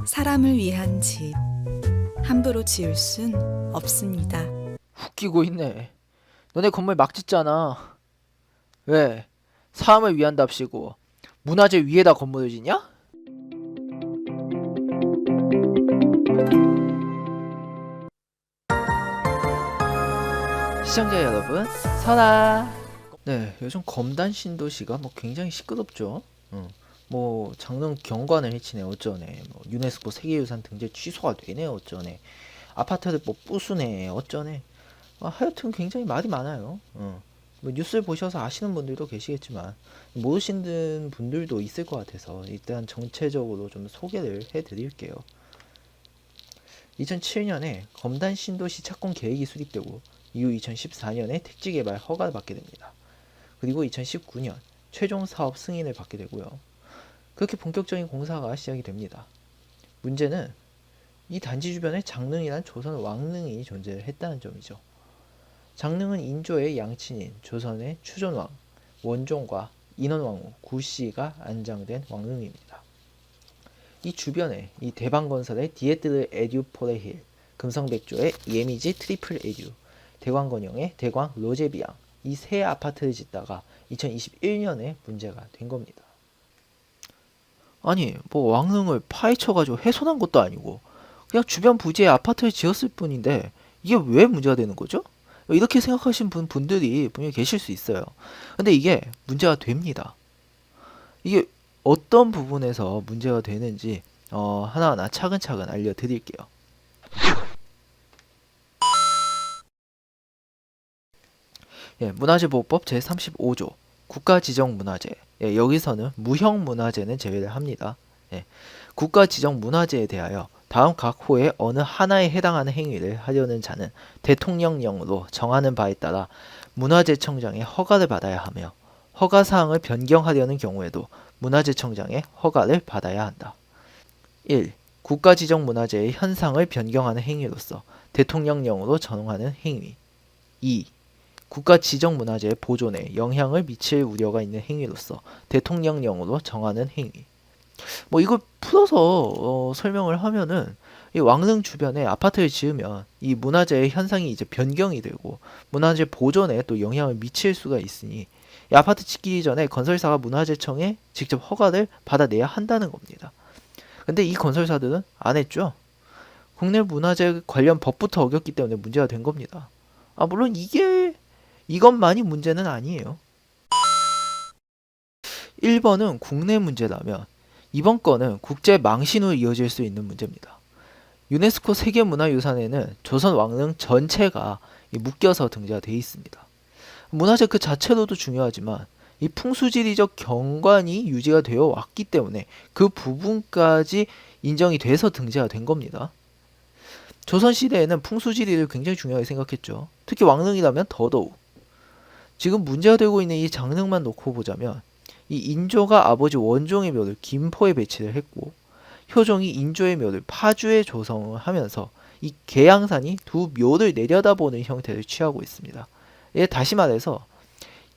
사람을 위한 집, 함부로 지을 순 없습니다. 웃기고 있네. 너네 건물 막 짓잖아. 왜? 사람을 위한답시고 문화재 위에다 건물을 짓냐? 시청자 여러분, 선아. 네, 요즘 검단 신도시가 굉장히 시끄럽죠. 뭐 장롱 경관을 해치네 어쩌네. 뭐 유네스코 세계유산 등재 취소가 되네 어쩌네. 아파트를 뭐 부수네 어쩌네. 하여튼 굉장히 말이 많아요. 뭐 뉴스를 보셔서 아시는 분들도 계시겠지만 모르시는 분들도 있을 것 같아서 일단 전체적으로 좀 소개를 해드릴게요. 2007년에 검단 신도시 착공 계획이 수립되고 이후 2014년에 택지 개발 허가를 받게 됩니다. 그리고 2019년 최종 사업 승인을 받게 되고요. 그렇게 본격적인 공사가 시작이 됩니다. 문제는 이 단지 주변에 장릉이란 조선 왕릉이 존재를 했다는 점이죠. 장릉은 인조의 양친인 조선의 추존왕, 원종과 인원왕후 구씨가 안장된 왕릉입니다. 이 주변에 이 대방건설의 디에트르 에듀 포레힐, 금성백조의 예미지 트리플 에듀, 대광건영의 대광 로제비앙 이 세 아파트를 짓다가 2021년에 문제가 된 겁니다. 아니 뭐 왕릉을 파헤쳐가지고 훼손한 것도 아니고 그냥 주변 부지에 아파트를 지었을 뿐인데 이게 왜 문제가 되는 거죠? 이렇게 생각하시는 분들이 분명히 계실 수 있어요. 근데 이게 문제가 됩니다. 이게 어떤 부분에서 문제가 되는지 하나하나 차근차근 알려드릴게요. 예, 문화재보호법 제35조 국가지정문화재. 예, 여기서는 무형문화재는 제외를 합니다. 예, 국가지정문화재에 대하여 다음 각 호의 어느 하나에 해당하는 행위를 하려는 자는 대통령령으로 정하는 바에 따라 문화재청장의 허가를 받아야 하며 허가사항을 변경하려는 경우에도 문화재청장의 허가를 받아야 한다. 1. 국가지정문화재의 현상을 변경하는 행위로서 대통령령으로 정하는 행위. 2. 국가지정문화재의 보존에 영향을 미칠 우려가 있는 행위로서 대통령령으로 정하는 행위. 뭐 이걸 풀어서 설명을 하면은 이 왕릉 주변에 아파트를 지으면 이 문화재의 현상이 이제 변경이 되고 문화재 보존에 또 영향을 미칠 수가 있으니 이 아파트 짓기 전에 건설사가 문화재청에 직접 허가를 받아내야 한다는 겁니다. 근데 이 건설사들은 안 했죠. 국내 문화재 관련 법부터 어겼기 때문에 문제가 된 겁니다. 물론 이것만이 문제는 아니에요. 1번은 국내 문제라면 이번 건은 국제 망신으로 이어질 수 있는 문제입니다. 유네스코 세계문화유산에는 조선 왕릉 전체가 묶여서 등재가 되어 있습니다. 문화재 그 자체로도 중요하지만 이 풍수지리적 경관이 유지가 되어 왔기 때문에 그 부분까지 인정이 돼서 등재가 된 겁니다. 조선시대에는 풍수지리를 굉장히 중요하게 생각했죠. 특히 왕릉이라면 더더욱. 지금 문제가 되고 있는 이 장릉만 놓고 보자면 이 인조가 아버지 원종의 묘를 김포에 배치를 했고 효종이 인조의 묘를 파주에 조성을 하면서 이 계양산이 두 묘를 내려다보는 형태를 취하고 있습니다. 다시 말해서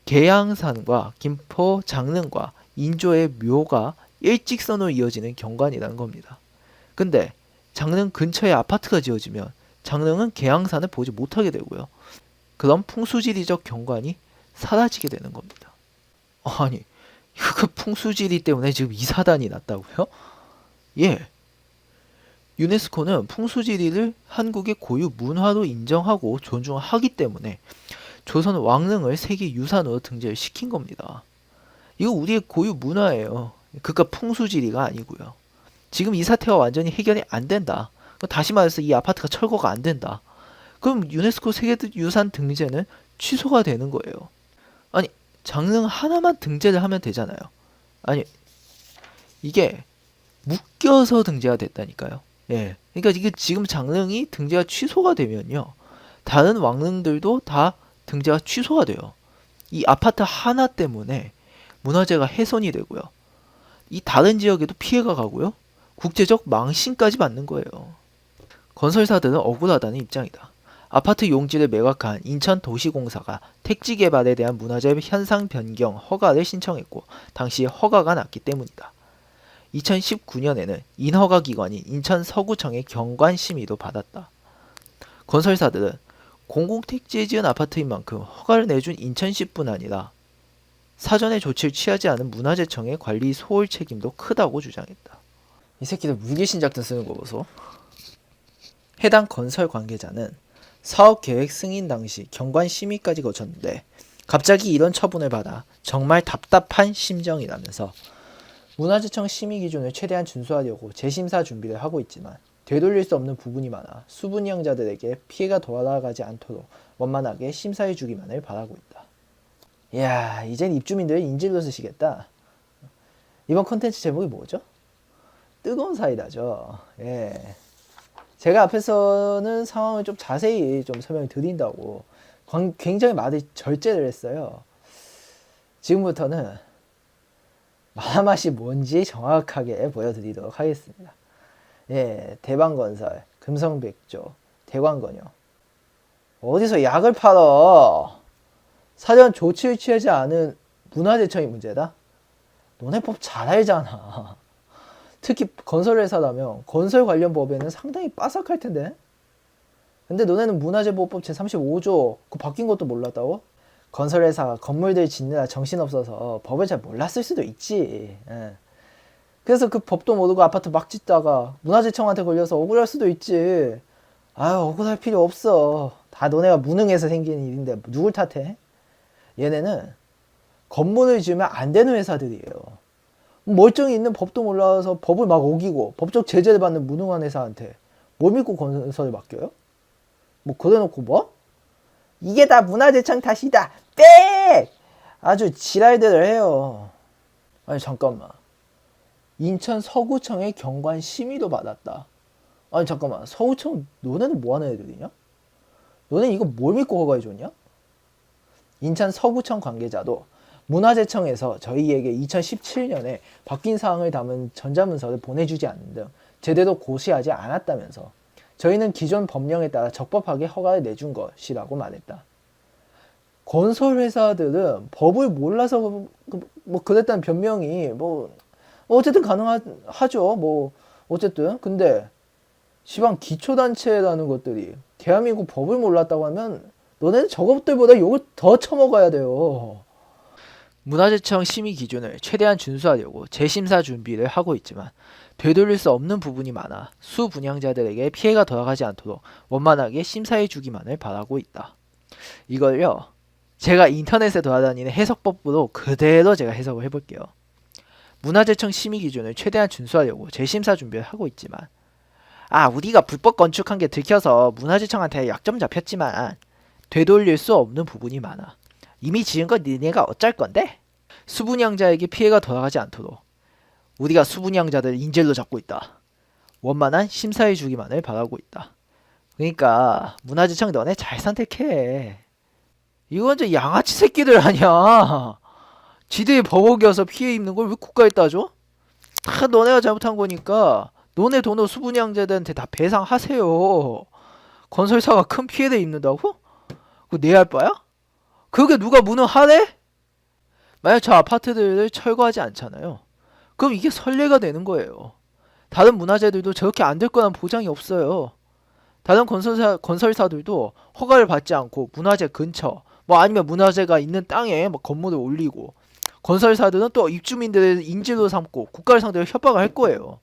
계양산과 김포 장릉과 인조의 묘가 일직선으로 이어지는 경관이라는 겁니다. 근데 장릉 근처에 아파트가 지어지면 장릉은 계양산을 보지 못하게 되고요. 그럼 풍수지리적 경관이 사라지게 되는 겁니다. 아니 그 풍수지리 때문에 지금 이 사단이 났다고요? 예. 유네스코는 풍수지리를 한국의 고유 문화로 인정하고 존중하기 때문에 조선 왕릉을 세계유산으로 등재를 시킨 겁니다. 이거 우리의 고유 문화예요. 그러니까 풍수지리가 아니고요. 지금 이 사태가 완전히 해결이 안 된다. 다시 말해서 이 아파트가 철거가 안 된다. 그럼 유네스코 세계유산 등재는 취소가 되는 거예요. 아니 장릉 하나만 등재를 하면 되잖아요. 아니 이게 묶여서 등재가 됐다니까요. 예. 그러니까 이게 지금 장릉이 등재가 취소가 되면요. 다른 왕릉들도 다 등재가 취소가 돼요. 이 아파트 하나 때문에 문화재가 훼손이 되고요. 이 다른 지역에도 피해가 가고요. 국제적 망신까지 받는 거예요. 건설사들은 억울하다는 입장이다. 아파트 용지를 매각한 인천도시공사가 택지 개발에 대한 문화재 현상 변경 허가를 신청했고 당시 허가가 났기 때문이다. 2019년에는 인허가 기관인 인천 서구청의 경관 심의도 받았다. 건설사들은 공공택지에 지은 아파트인 만큼 허가를 내준 인천시뿐 아니라 사전에 조치를 취하지 않은 문화재청의 관리 소홀 책임도 크다고 주장했다. 이 새끼들 무기신작전 쓰는 거 보소. 해당 건설 관계자는 사업 계획 승인 당시 경관 심의까지 거쳤는데 갑자기 이런 처분을 받아 정말 답답한 심정이라면서 문화재청 심의 기준을 최대한 준수하려고 재심사 준비를 하고 있지만 되돌릴 수 없는 부분이 많아 수분양자들에게 피해가 돌아가지 않도록 원만하게 심사해 주기만을 바라고 있다. 이야, 이젠 입주민들을 인질로 쓰시겠다. 이번 콘텐츠 제목이 뭐죠? 뜨거운 사이다죠. 예. 제가 앞에서는 상황을 좀 자세히 좀 설명을 드린다고 굉장히 많이 절제를 했어요. 지금부터는 만화 맛이 뭔지 정확하게 보여드리도록 하겠습니다. 예, 대방건설, 금성백조, 대광건요. 어디서 약을 팔어? 사전 조치를 취하지 않은 문화재청이 문제다? 너네 법 잘 알잖아. 특히 건설회사라면 건설 관련 법에는 상당히 빠삭할 텐데. 근데 너네는 문화재보호법 제35조 그거 바뀐 것도 몰랐다고? 건설회사가 건물들 짓느라 정신없어서 법을 잘 몰랐을 수도 있지. 예. 그래서 그 법도 모르고 아파트 막 짓다가 문화재청한테 걸려서 억울할 수도 있지. 아유, 억울할 필요 없어. 다 너네가 무능해서 생긴 일인데 누굴 탓해? 얘네는 건물을 지으면 안 되는 회사들이에요. 멀쩡히 있는 법도 몰라서 법을 막 어기고 법적 제재를 받는 무능한 회사한테 뭘 믿고 건설을 맡겨요? 뭐 그래놓고 뭐? 이게 다 문화재청 탓이다. 빽! 아주 지랄들을 해요. 아니 잠깐만. 인천 서구청의 경관 심의도 받았다. 아니 잠깐만. 서구청 너네는 뭐하는 애들이냐? 너네 이거 뭘 믿고 허가해줬냐? 인천 서구청 관계자도 문화재청에서 저희에게 2017년에 바뀐 사항을 담은 전자문서를 보내주지 않는 등 제대로 고시하지 않았다면서 저희는 기존 법령에 따라 적법하게 허가를 내준 것이라고 말했다. 건설회사들은 법을 몰라서 뭐 그랬다는 변명이 뭐 어쨌든 가능하죠. 뭐 어쨌든 근데 시방 기초단체라는 것들이 대한민국 법을 몰랐다고 하면 너네는 저것들보다 욕을 더 처먹어야 돼요. 문화재청 심의 기준을 최대한 준수하려고 재심사 준비를 하고 있지만 되돌릴 수 없는 부분이 많아 수분양자들에게 피해가 돌아가지 않도록 원만하게 심사해 주기만을 바라고 있다. 이걸요, 제가 인터넷에 돌아다니는 해석법으로 그대로 제가 해석을 해볼게요. 문화재청 심의 기준을 최대한 준수하려고 재심사 준비를 하고 있지만 우리가 불법 건축한 게 들켜서 문화재청한테 약점 잡혔지만 되돌릴 수 없는 부분이 많아. 이미 지은 거 니네가 어쩔 건데? 수분양자에게 피해가 돌아가지 않도록 우리가 수분양자들 인질로 잡고 있다. 원만한 심사해 주기만을 바라고 있다. 그러니까 문화재청 너네 잘 선택해. 이건 저 양아치 새끼들 아니야. 지들이 법 어겨서 피해 입는 걸 왜 국가에 따져? 다 너네가 잘못한 거니까 너네 돈으로 수분양자들한테 다 배상하세요. 건설사가 큰 피해를 입는다고? 그거 내 할 바야? 그게 누가 무능하래? 만약 저 아파트들을 철거하지 않잖아요. 그럼 이게 선례가 되는 거예요. 다른 문화재들도 저렇게 안 될 거란 보장이 없어요. 다른 건설사들도 허가를 받지 않고 문화재 근처, 뭐 아니면 문화재가 있는 땅에 막 건물을 올리고, 건설사들은 또 입주민들을 인질로 삼고 국가를 상대로 협박을 할 거예요.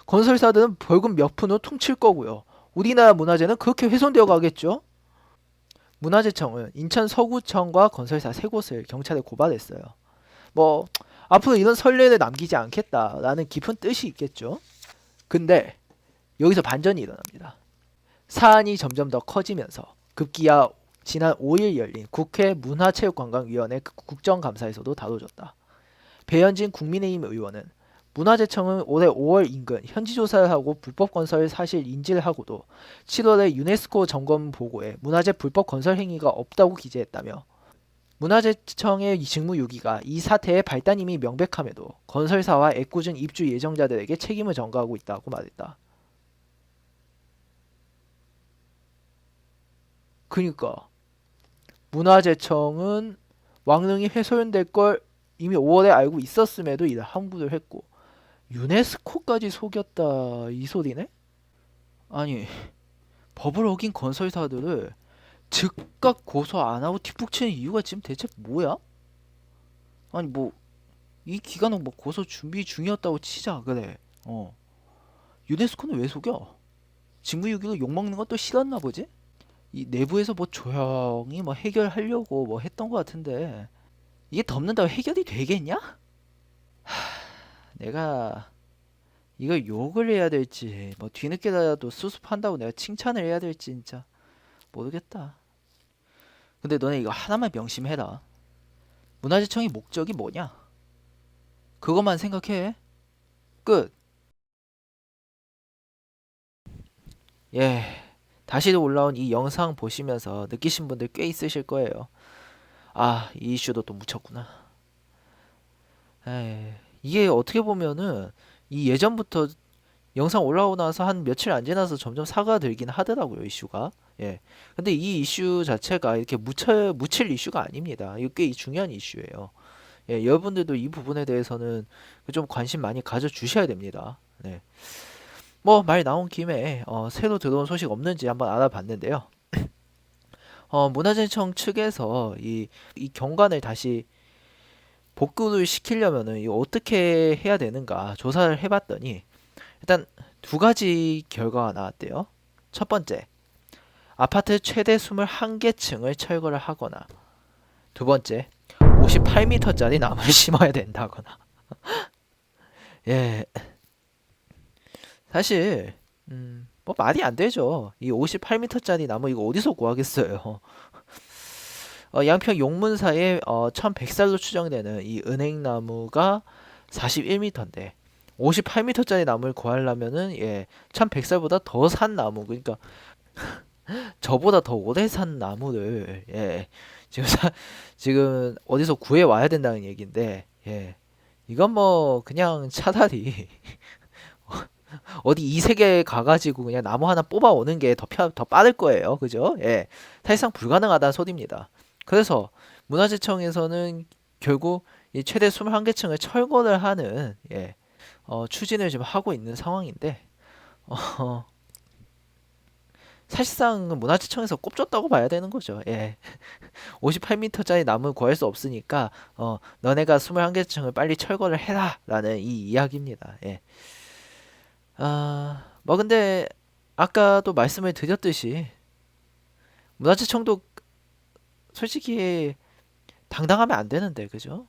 건설사들은 벌금 몇 푼으로 퉁칠 거고요. 우리나라 문화재는 그렇게 훼손되어 가겠죠? 문화재청은 인천 서구청과 건설사 3곳을 경찰에 고발했어요. 뭐 앞으로 이런 선례를 남기지 않겠다라는 깊은 뜻이 있겠죠. 근데 여기서 반전이 일어납니다. 사안이 점점 더 커지면서 급기야 지난 5일 열린 국회 문화체육관광위원회 국정감사에서도 다뤄졌다. 배현진 국민의힘 의원은 문화재청은 올해 5월 인근 현지 조사를 하고 불법 건설 사실 인지를 하고도 7월에 유네스코 점검 보고에 문화재 불법 건설 행위가 없다고 기재했다며 문화재청의 직무유기가 이 사태의 발단임이 명백함에도 건설사와 애꿎은 입주 예정자들에게 책임을 전가하고 있다고 말했다. 그러니까 문화재청은 왕릉이 훼손될 걸 이미 5월에 알고 있었음에도 이를 함부를 했고 유네스코까지 속였다 이 소리네? 아니 법을 어긴 건설사들을 즉각 고소 안 하고 뒷북 치는 이유가 지금 대체 뭐야? 아니 뭐 이 기간은 뭐 고소 준비 중이었다고 치자 그래. 유네스코는 왜 속여? 직무유기가 욕먹는 건 또 싫었나 보지? 이 내부에서 뭐 조용히 뭐 해결하려고 뭐 했던 것 같은데 이게 덮는다고 해결이 되겠냐? 내가 이걸 욕을 해야 될지 뭐 뒤늦게라도 수습한다고 내가 칭찬을 해야 될지 진짜 모르겠다. 근데 너네 이거 하나만 명심해라. 문화재청의 목적이 뭐냐? 그것만 생각해. 끝. 예. 다시 올라온 이 영상 보시면서 느끼신 분들 꽤 있으실 거예요. 아, 이 이슈도 또 묻혔구나. 에이, 이게 어떻게 보면은 이 예전부터 영상 올라오고 나서 한 며칠 안 지나서 점점 사과들긴 하더라고요, 이슈가. 예. 근데 이 이슈 자체가 이렇게 묻힐 이슈가 아닙니다. 이거 꽤 중요한 이슈예요. 예, 여러분들도 이 부분에 대해서는 좀 관심 많이 가져주셔야 됩니다. 네. 뭐 말 나온 김에 새로 들어온 소식 없는지 한번 알아봤는데요. 문화재청 측에서 이 경관을 다시 복구를 시키려면은 이거 어떻게 해야 되는가 조사를 해봤더니 일단 두 가지 결과가 나왔대요. 첫 번째, 아파트 최대 21개층을 철거를 하거나 두 번째, 58m짜리 나무를 심어야 된다거나. 예, 사실 뭐 말이 안 되죠. 이 58m짜리 나무 이거 어디서 구하겠어요. 양평 용문사에 1100살로 추정되는 이 은행나무가 41m인데 58m짜리 나무를 구하려면은 1100살보다 더 산 나무 그러니까 저보다 더 오래 산 나무를 지금 어디서 구해 와야 된다는 얘기인데 이건 뭐 그냥 차라리 어디 이 세계에 가가지고 그냥 나무 하나 뽑아 오는 게 더 빠를 거예요. 그죠? 사실상 불가능하다는 소리입니다. 그래서 문화재청에서는 결국 이 최대 21개층을 철거를 하는 추진을 지금 하고 있는 상황인데 어, 사실상 문화재청에서 꼽줬다고 봐야 되는 거죠. 58m짜리 나무 구할 수 없으니까 너네가 21개층을 빨리 철거를 해라 라는 이 이야기입니다. 뭐 근데 아까도 말씀을 드렸듯이 문화재청도 솔직히 당당하면 안 되는데 그죠?